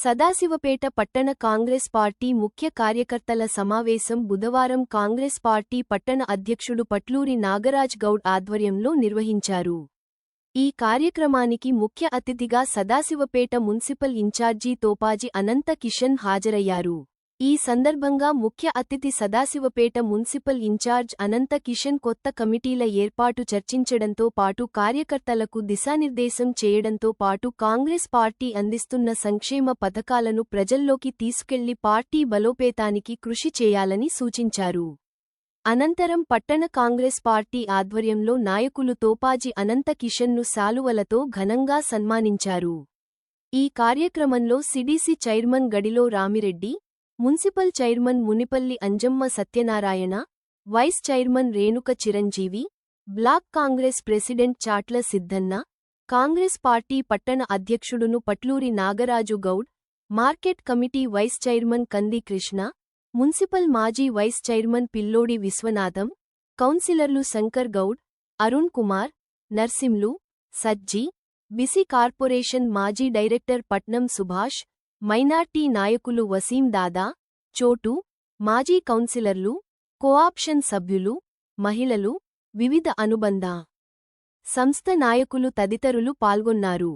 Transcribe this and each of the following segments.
సదాశివపేట పట్టణ కాంగ్రెస్ పార్టీ ముఖ్య కార్యకర్తల సమావేశం బుధవారం కాంగ్రెస్ పార్టీ పట్టణ అధ్యక్షుడు పట్లూరి నాగరాజ్ గౌడ్ ఆధ్వర్యంలో నిర్వహించారు. ఈ కార్యక్రమానికి ముఖ్య అతిథిగా సదాశివపేట మున్సిపల్ ఇన్ఛార్జి తోపాజీ అనంత కిషన్ హాజరయ్యారు. ఈ సందర్భంగా ముఖ్య అతిథి సదాశివపేట మున్సిపల్ ఇన్ఛార్జ్ అనంత కిషన్ కొత్త కమిటీల ఏర్పాటు చర్చించడంతో పాటు కార్యకర్తలకు దిశానిర్దేశం చేయడంతో పాటు కాంగ్రెస్ పార్టీ అందిస్తున్న సంక్షేమ పథకాలను ప్రజల్లోకి తీసుకెళ్లి పార్టీ బలోపేతానికి కృషి చేయాలని సూచించారు. అనంతరం పట్టణ కాంగ్రెస్ పార్టీ ఆధ్వర్యంలో నాయకులు తోపాజీ అనంత కిషన్ను శాలువలతో ఘనంగా సన్మానించారు. ఈ కార్యక్రమంలో సిడిసి చైర్మన్ గడిలో Ramireddy, municipal chairman Munipalli Anjamma Satyanarayana, vice chairman Renuka Chiranjeevi, block Congress president Chatla Siddanna, Congress party పట్టణ అధ్యక్షుడును Patluri Nagaraju Goud, market committee vice chairman Kandi Krishna, municipal మాజీ వైస్ చైర్మన్ పిల్లోడి విశ్వనాథం, కౌన్సిలర్లు శంకర్ గౌడ్, అరుణ్ కుమార్, నర్సింలు, సజ్జి, బిసి కార్పొరేషన్ మాజీ డైరెక్టర్ పట్నం సుభాష్, మైనార్టీ నాయకులు వసీం దాదా, చోటు, మాజీ కౌన్సిలర్లు, కోఆప్షన్ సభ్యులు, మహిళలు, వివిధ అనుబంధ సంస్థ నాయకులు తదితరులు పాల్గొన్నారు.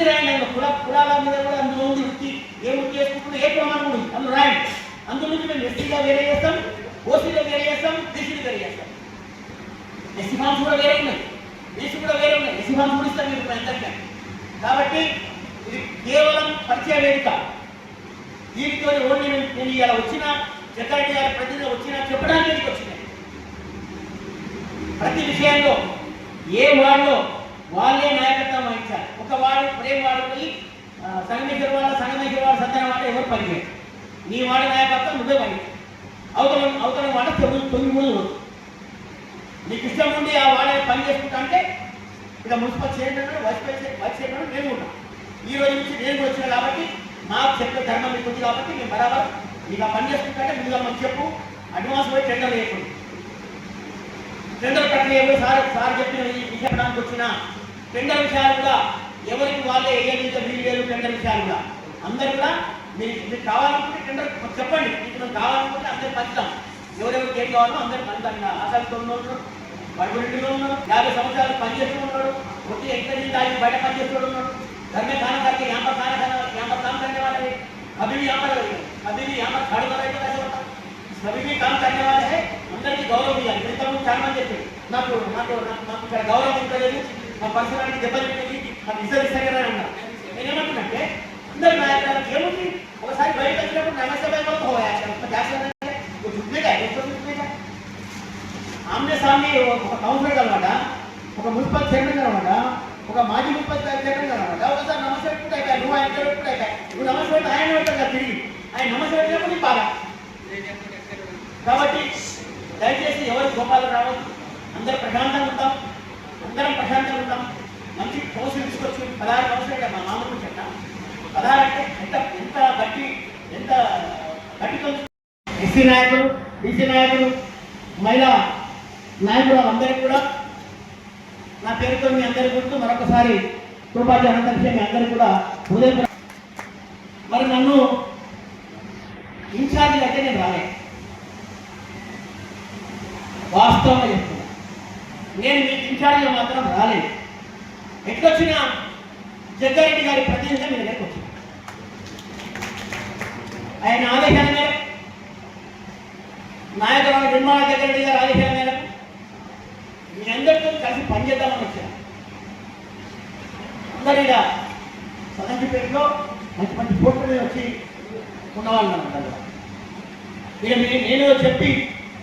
రాయండి. అందులో కులాల మీద కూడా అందులో ఉంది వృత్తి, ఏ వృత్తి చేసుకుంటున్నా ఏ ప్రమాణం ఉంది అందులో రాయండి. అందులో నుంచి మేము ఎస్సీగా వేరే చేస్తాం, ఓసీలో వేరే చేస్తాం, బీసీలు వేరే చేస్తాం. ఎస్సీ ఫామ్స్ కూడా వేరే ఉన్నాయి, బీసీ కూడా వేరే ఉన్నాయి. ఎస్సీ ఫామ్స్ కూడా ఇస్తాం మీరు అందరికీ. కాబట్టి ఇది కేవలం పరిచయ వేదిక. దీనితో ఓన్లీ నేను ఇలా వచ్చిన జగ్గారెడ్డి గారి ప్రతినిధి వచ్చినా చెప్పడానికి వచ్చినాయి. ప్రతి విషయంలో ఏ వార్డులో వాళ్ళే నాయకత్వం వహించాలి. ఒక వార్డు ప్రేమ వార్డు పోయి సంగమేశ్వర వాడు సంతాన వాడు ఎవరు పనిచేయాలి. నీ వాడి నాయకత్వం నువ్వే పని. అవతల వాడ 9 రోజులు నీకు ఇష్టం ఉండి ఆ వాడే పని చేసుకుంటా అంటే ఇక మున్సిపల్ చైర్మన్ వైస్ చైర్మన్ నేను ఉన్నాను. ఈ రోజు నుంచి నేను కూడా వచ్చినా కాబట్టి మాకు చెప్పే ధర్మం మీకు ఉంది కాబట్టి మేము బరాబర్ మీకు ఆ పని చేసుకుంటే ముందుగా మనం చెప్పు. అడ్వాన్స్ పోయి టెండర్ వేయకూడదు. టెండర్ ప్రక్రియ పోయి సార్ చెప్పిన చెప్పడానికి వచ్చిన టెండర్ విషయాలు కూడా ఎవరికి వాళ్ళే వేయలేదు వీలు లేదు. టెండర్ విషయాలు కూడా అందరు కూడా మీరు కావాలనుకుంటే టెండర్ చెప్పండి. మీకు మనం కావాలనుకుంటే అందరు పంచుతాం. ఎవరెవరికి ఏం కావాలో అందరు పంచుతాం. ఆసక్తితో ఉన్నాడు, బడుగులో ఉన్నాడు, 50 సంవత్సరాలు పనిచేస్తూ ఉన్నాడు, కొద్దిగా ఎక్కడ తాగి బయట పనిచేస్తూ ఉన్నాడు. घर में खाना खा के यहाँ पर काम करने वाले हैं. अभी भी यहाँ पर खड़े हो रहे थे. कैसे होता सभी भी काम करने वाले हैं. अंदर की गौरव दिया क्रिతం చాలా మంది చెప్పారు నాకు ఇక్కడ గౌరవం ఉంటలేదు, మా పర్సనాలిటీ దెబ్బతింటుంది, నాకు ఇసరిసరిగా ఉన్నారు. నేనేమంటున్నాంటే అందరు నాయకులకు ఏముంది ఒకసారి బయటకు వచ్చినప్పుడు నమస్తే भाई बोल होया वो झुकने का है. आमने सामने ఒక కౌన్సిలర్ అనమాట, ఒక మున్సిపల్ చైర్మన్ అనమాట, ఒక మాజీ మున్సిపల్ చైర్మన్ అనమాట. ఒకసారి నమస్తే పెట్టుకుంటే అయిపోయి నువ్వు ఆయన పెట్టుకుంటే అయిపోయి నువ్వు నమస్తే పెట్టి ఆయన పెట్టారు కదా తిరిగి ఆయన నమస్తే పెట్టినప్పుడు నీకు బాగా. కాబట్టి దయచేసి ఎవరు గోపాలు రావద్దు. అందరూ ప్రశాంతంగా ఉంటాం, అందరం ప్రశాంతంగా ఉంటాం. మంచి కౌన్సిల్ తీసుకొచ్చి 16 కౌన్సిలర్ మా మామూలు చెట్ట 16 అంటే ఎంత గట్టితో ఎస్సీ నాయకులు, బీసీ నాయకులు, మహిళా నాయకులు అందరికీ కూడా నా పేరుతో మీ అందరి గుర్తు మరొకసారి కృపాజీ అనంతరం మీ అందరికీ కూడా హృదయ. మరి నన్ను ఇన్ఛార్జి అయితే నేను రాలేదు, వాస్తవంగా చెప్తున్నా. నేను మీకు ఇన్ఛార్జిగా మాత్రం రాలేదు. ఎట్లొచ్చినా జగ్గారెడ్డి గారి ప్రతినిధిగా మీ దగ్గరకు వచ్చింది. ఆయన ఆదేశాల మేరకు నాయకురాలు నిర్మలా జగ్గారెడ్డి గారి ఆదేశాల మేరకు మీ అందరితో కలిసి పనిచేద్దామని వచ్చాను. అందరూ ఇలా సదంజిపేటలో మంచి పోటీ మీద వచ్చి ఉన్నవాళ్ళు అన్నమాట. ఇక నేను చెప్పి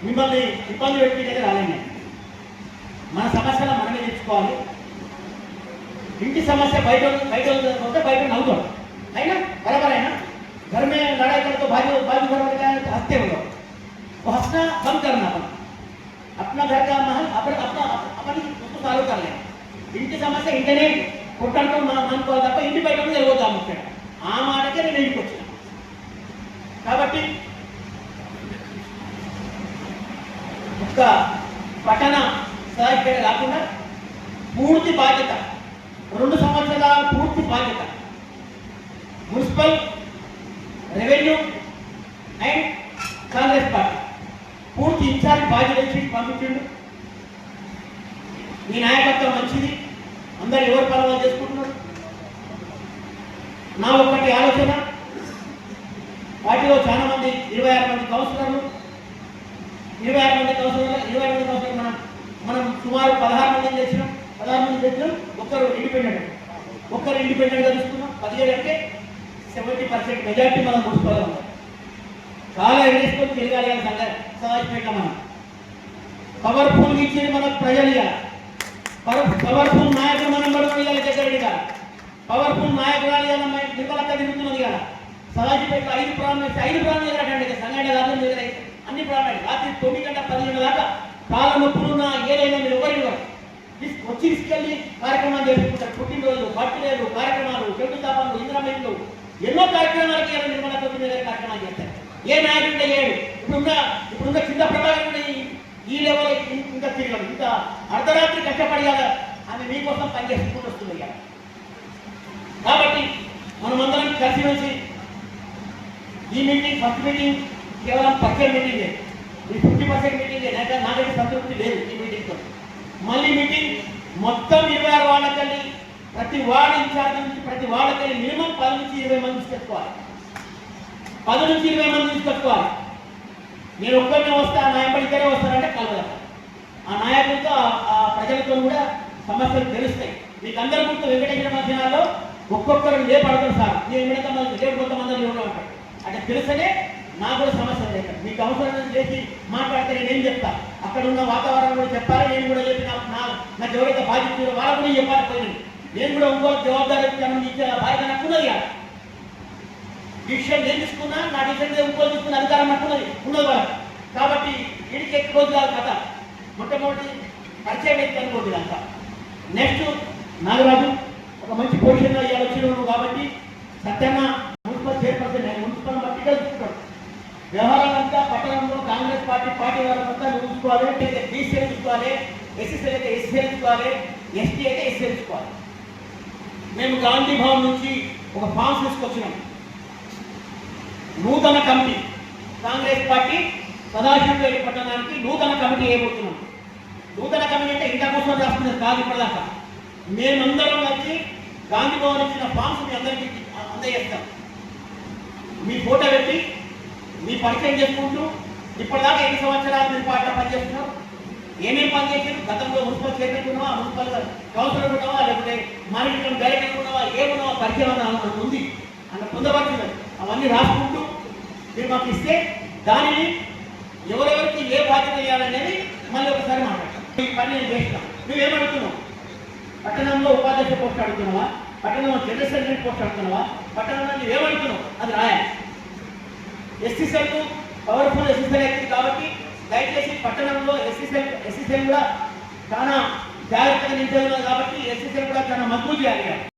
మిమ్మల్ని ఇబ్బంది పెట్టి దగ్గర రాలేండి. మన సమస్యలు మనమే తెచ్చుకోవాలి. ఇంటి సమస్య బయట పోతే బయట నవ్వుతాడు అయినా బరాబర్ అయినా घर में लड़ाई कर तो बाजू घर वाले का हंसते हो लोग, वो हंसना बंद करना. अपना घर का महल अपन उसको सारू कर लें. ఇంటి సమస్య ఇంటనే కొట్టడంతో అనుకోవాలి తప్ప ఇంటి బయట జరుగుతాము ఇక్కడ ఆ మాటకే నేను ఇంటికి వచ్చాను. కాబట్టి ఒక్క పట్టణ సహాయపేట కాకుండా పూర్తి బాధ్యత 2 సంవత్సరాల పూర్తి బాధ్యత municipal, revenue and Congress party పూర్తి ఇన్ఛార్జ్ బాధ్యత ఇచ్చి పంపించండు. మీ నాయకత్వం మంచిది, అందరు ఎవరి పనులు చేసుకుంటున్నారు. నా ఒక్కటి ఆలోచన, పార్టీలో చాలా మంది 26 మంది కౌన్సిలర్లు, 26 మంది కౌన్సిలర్ మనం సుమారు 16 మందిని తెచ్చినాం. ఒక్కరు ఇండిపెండెంట్గా తీసుకున్నాం. 17 అంటే 70% మెజార్టీ మనం మున్సిపల్ చాలా ఎన్నేసుకొని తిరగాలి. సమాజపేట మనం పవర్ఫుల్ ఇచ్చేది మనకు ప్రజలు ఇవ్వాలి. పవర్ఫుల్ నాయకులు మనం పడుకోవాలి. జగ్గారెడ్డి గారు పవర్ఫుల్ నాయకురాలు నిర్మలక్క తిరుగుతున్నది కదా. సమాజపేట 5 ప్రాణాలు ఎదురటండి. సంఘటన కాదు మీద అన్ని ప్రాణాలు రాత్రి 9 గంటల 10 గంటల దాకా కాళ్ళ నొప్పులున్నా ఏదైనా మీరు ఎవరి వచ్చి తీసుకెళ్ళి కార్యక్రమాలు చేసుకుంటారు. పుట్టినరోజు, బర్త్డేలు, కార్యక్రమాలు, శంకుస్థాపనలు, ఇంద్రమేలు, ఎన్నో కార్యక్రమాలకి నిర్మలక్క కార్యక్రమాలు చేస్తారు. ఏ నాయకుడు చేయడు. ఇప్పుడున్న చిన్న ప్రభావం ఈ లెవెల్ ఇంకా తిరగదు. ఇంత అర్ధరాత్రి కష్టపడి ఆమె మీకోసం పనిచేసుకుంటూ వస్తుంది కదా. కాబట్టి మనమందరం కలిసిమెలిసి ఈ మీటింగ్ ఫస్ట్ మీటింగ్ కేవలం 10 మీటింగే, ఈ 50% మీటింగే. నాకైతే సంతృప్తి లేదు ఈ మీటింగ్తో. మళ్ళీ మీటింగ్ మొత్తం 26 వాళ్ళకెళ్ళి ప్రతి వార్డు ఇన్ఛార్జ్ నుంచి ప్రతి ప్రతి వాళ్ళకి మినిమం 10 నుంచి 20 మంది తీసుకొచ్చుకోవాలి. 10 నుంచి 20 మంది తీసుకొచ్చుకోవాలి. నేను ఒక్కరినే వస్తే ఆ నాయకుడు ఇద్దరే వస్తారంటే కలవదు. ఆ నాయకులతో ఆ ప్రజలతో కూడా సమస్యలు తెలుస్తాయి. మీకు అందరూ గుర్తు వెంకటేశ్వర మధ్యాహ్నాల్లో ఒక్కొక్కరు లేపడతారు సార్, నేను మిగతా మంది రేపు కొంతమంది ఉంటాడు అంటే తెలుసనే నాకు కూడా సమస్య లేదు. మీకు అవసరం చేసి మాట్లాడితే నేనేం చెప్తా, అక్కడ ఉన్న వాతావరణం కూడా చెప్పాలి. నేను కూడా చెప్పి నాకు ఎవరైతే బాధ్యత వాళ్ళకు కూడా చెప్పాలి. పోయింది నేను కూడా ఇంకో జవాబాదారీ ఇచ్చే బాధ్యత నాకు ఉన్నది కాదు. డిసిషన్ నేను తీసుకున్నా, నా డిసిషన్ ఇంకో తీసుకున్న అధికారం నాకు ఉన్నది వాళ్ళకి. కాబట్టి ఇంటికి ఎక్కువ కాదు కథ. మొట్టమొదటి పరిచయం అయితే అనుకోండి అంతా. నెక్స్ట్ నాగరాజు ఒక మంచి పొజిషన్లో ఇవాళ వచ్చినాడు కాబట్టి సత్యన్న మున్సిపల్ చైర్పర్సన్, మున్సిపల్ మట్టిగా చూసుకుంటాడు. వ్యవహారాలంతా పట్టణంలో కాంగ్రెస్ పార్టీ వాళ్ళంతా చూసుకోవాలి. బీసీలు చూసుకోవాలి, ఎస్సీసీలు అయితే ఎస్సీలు చూసుకోవాలి, ఎస్టీ అయితే ఎస్సీలు చూసుకోవాలి. మేము గాంధీ భవన్ నుంచి ఒక ఫామ్ తీసుకొచ్చినాం. నూతన కమిటీ కాంగ్రెస్ పార్టీ సదాశివపేట పట్టణానికి నూతన కమిటీ వేయబోతున్నాం. నూతన కమిటీ అంటే ఇంత కోసం రాస్తున్నది కాదు. ఇప్పటిదాకా మేమందరం వచ్చి గాంధీ భవన్ ఇచ్చిన ఫామ్స్ మీ అందరికీ అందజేస్తాం. మీ ఫోటో పెట్టి మీ పరిచయం చేసుకుంటూ ఇప్పటిదాకా 8 సంవత్సరాలు మీరు పార్టీలో పనిచేస్తున్నాం. ఏమేమి పనిచేసారు, గతంలో మున్సిపల్ చైర్మన్ ఉన్నావా, మున్సిపల్ కౌన్సిలర్ ఉన్నావా, లేకపోతే మానిటరింగ్ డైరెక్టర్ ఉన్నావా, ఏమున్నావా, పరిచయం అన్న ఉంది అన్న పొందబడుతున్నది. అవన్నీ రాసుకుంటూ మీరు మాకు ఇస్తే దానిని ఎవరెవరికి ఏ బాధ్యత ఇవ్వాలనేది మళ్ళీ ఒకసారి మాట్లాడతాం. ఈ పని నేను చేస్తాను. నువ్వేమడుగుతున్నావు? పట్టణంలో ఉపాధ్యక్ష పోస్ట్ అడుగుతున్నావా, పట్టణంలో జనరల్ సెక్రటరీ పోస్ట్ అడుగుతున్నావా, పట్టణంలో నువ్వేమడుగుతున్నావు అది రాయాలి. ఎస్సీసీలకు పవర్ఫుల్ ఎస్సీసీలు అవుతుంది కాబట్టి దయచేసి పట్టణంలో ఎస్సీసీలు కూడా చాలా జాగ్రత్తగా నిలిచేది కాబట్టి ఎస్సీసీలు కూడా చాలా మద్దతు చేయాలి.